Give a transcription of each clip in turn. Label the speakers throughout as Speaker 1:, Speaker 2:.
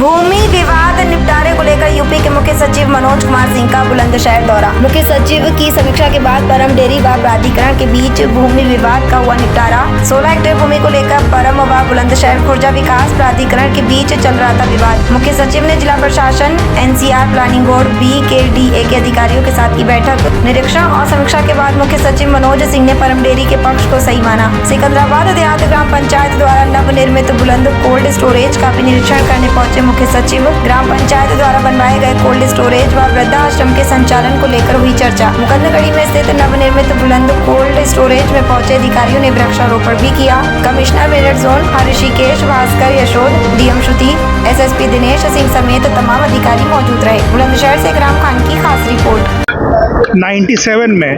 Speaker 1: भूमि विवाद निपटारे को लेकर यूपी के मुख्य सचिव मनोज कुमार सिंह का बुलंदशहर दौरा। मुख्य सचिव की समीक्षा के बाद परम डेयरी व प्राधिकरण के बीच भूमि विवाद का हुआ निपटारा। 16 हेक्टेयर भूमि को लेकर परम व बुलंदशहर खुर्जा विकास प्राधिकरण के बीच चल रहा था विवाद। मुख्य सचिव ने जिला प्रशासन, NCR प्लानिंग बोर्ड, BKDA के अधिकारियों के साथ की बैठक। निरीक्षण और समीक्षा के बाद मुख्य सचिव मनोज सिंह ने परम डेयरी के पक्ष को सही माना। सिकंदराबाद देहात ग्राम पंचायत द्वारा नवनिर्मित बुलंद कोल्ड स्टोरेज का भी निरीक्षण करने पहुंचे मुख्य सचिव। ग्राम पंचायत द्वारा बनवाए गए कोल्ड स्टोरेज व वृद्धाश्रम के संचालन को लेकर हुई चर्चा। मुकंदगढ़ी में स्थित नवनिर्मित बुलंद कोल्ड स्टोरेज में पहुंचे अधिकारियों ने वृक्षारोपण भी किया। Commissioner Meerut zone Rishikesh Bhaskar Yashod, DM Shruti, SSP Dinesh Singh समेत तमाम अधिकारी मौजूद रहे। बुलंदशहर से इकराम खान की खास रिपोर्ट।
Speaker 2: 97 में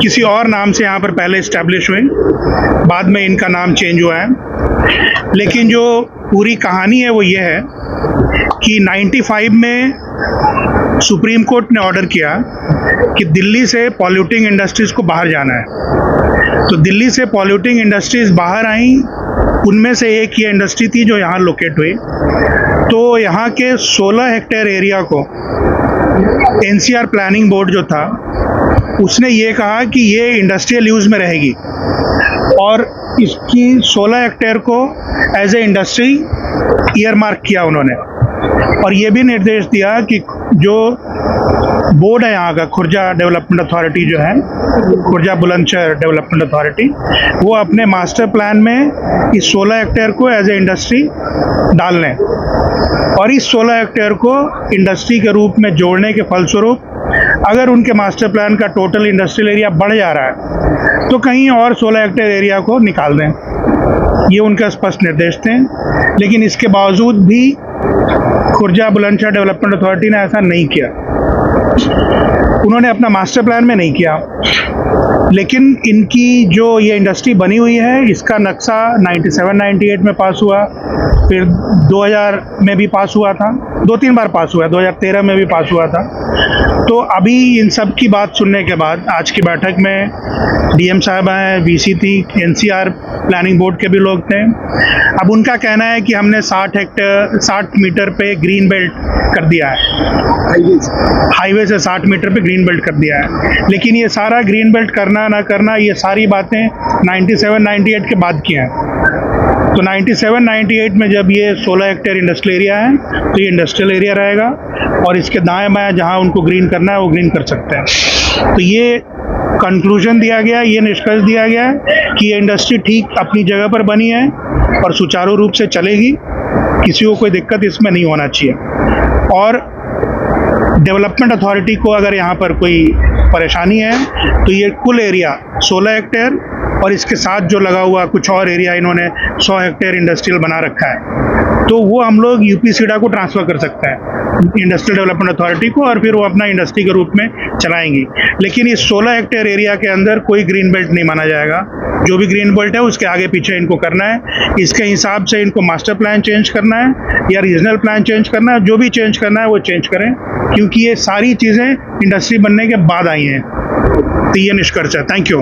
Speaker 2: किसी और नाम से यहाँ पर पहले इस्टेब्लिश हुए, बाद में इनका नाम चेंज हुआ है। लेकिन जो पूरी कहानी है वो ये है कि 95 में सुप्रीम कोर्ट ने ऑर्डर किया कि दिल्ली से पॉल्यूटिंग इंडस्ट्रीज़ को बाहर जाना है। तो दिल्ली से पॉल्यूटिंग इंडस्ट्रीज़ बाहर आई, उनमें से एक ये इंडस्ट्री थी जो यहाँ लोकेट हुई। तो यहाँ के 16 हेक्टेयर एरिया को NCR प्लानिंग बोर्ड जो था उसने ये कहा कि ये इंडस्ट्रियल यूज़ में रहेगी और इसकी 16 हेक्टेयर को एज ए इंडस्ट्री ईयरमार्क किया उन्होंने। और ये भी निर्देश दिया कि जो बोर्ड है यहाँ का, खुर्जा डेवलपमेंट अथॉरिटी जो है, खुर्जा बुलंदशहर डेवलपमेंट अथॉरिटी, वो अपने मास्टर प्लान में इस 16 हेक्टेयर को एज ए इंडस्ट्री डाल लें। और इस 16 हेक्टेयर को इंडस्ट्री के रूप में जोड़ने के फलस्वरूप अगर उनके मास्टर प्लान का टोटल इंडस्ट्रियल एरिया बढ़ जा रहा है तो कहीं और 16 हेक्टेयर एरिया को निकाल दें। ये उनका स्पष्ट निर्देश थे। लेकिन इसके बावजूद भी खुर्जा बुलंदशहर डेवलपमेंट अथॉरिटी ने ऐसा नहीं किया। उन्होंने अपना मास्टर प्लान में नहीं किया। लेकिन इनकी जो ये इंडस्ट्री बनी हुई है, इसका नक्शा 97-98 में पास हुआ, फिर 2000 में भी पास हुआ था, 2-3 बार पास हुआ, 2013 में भी पास हुआ था। तो अभी इन सब की बात सुनने के बाद आज की बैठक में DM साहब हैं, VC थी, NCR प्लानिंग बोर्ड के भी लोग थे। अब उनका कहना है कि हमने 60 मीटर पे ग्रीन बेल्ट कर दिया है, हाईवे से 60 मीटर पे ग्रीन बेल्ट कर दिया है। लेकिन ये सारा ग्रीन बेल्ट करना ना करना, ये सारी बातें 97-98 के बाद की हैं। तो 97-98 में जब ये 16 हेक्टेयर इंडस्ट्रियल एरिया है तो ये इंडस्ट्रियल एरिया रहेगा और इसके दाएं बाएं जहां उनको ग्रीन करना है वो ग्रीन कर सकते हैं। तो ये कंक्लूजन दिया गया, ये निष्कर्ष दिया गया है कि ये इंडस्ट्री ठीक अपनी जगह पर बनी है और सुचारू रूप से चलेगी, किसी को कोई दिक्कत इसमें नहीं होना चाहिए। और डेवलपमेंट अथॉरिटी को अगर यहाँ पर कोई परेशानी है तो ये कुल एरिया 16 हेक्टेयर और इसके साथ जो लगा हुआ कुछ और एरिया इन्होंने 100 हेक्टेयर इंडस्ट्रियल बना रखा है, तो वो हम लोग UP-SIDA को ट्रांसफ़र कर सकते हैं, इंडस्ट्रियल डेवलपमेंट अथॉरिटी को, और फिर वो अपना इंडस्ट्री के रूप में चलाएंगी। लेकिन इस 16 हेक्टेयर एरिया के अंदर कोई ग्रीन बेल्ट नहीं माना जाएगा। जो भी ग्रीन बेल्ट है उसके आगे पीछे इनको करना है। इसके हिसाब से इनको मास्टर प्लान चेंज करना है या रीजनल प्लान चेंज करना है। जो भी चेंज करना है वो चेंज करें, क्योंकि ये सारी चीज़ें इंडस्ट्री बनने के बाद आई हैं। तो ये निष्कर्ष है। Thank you.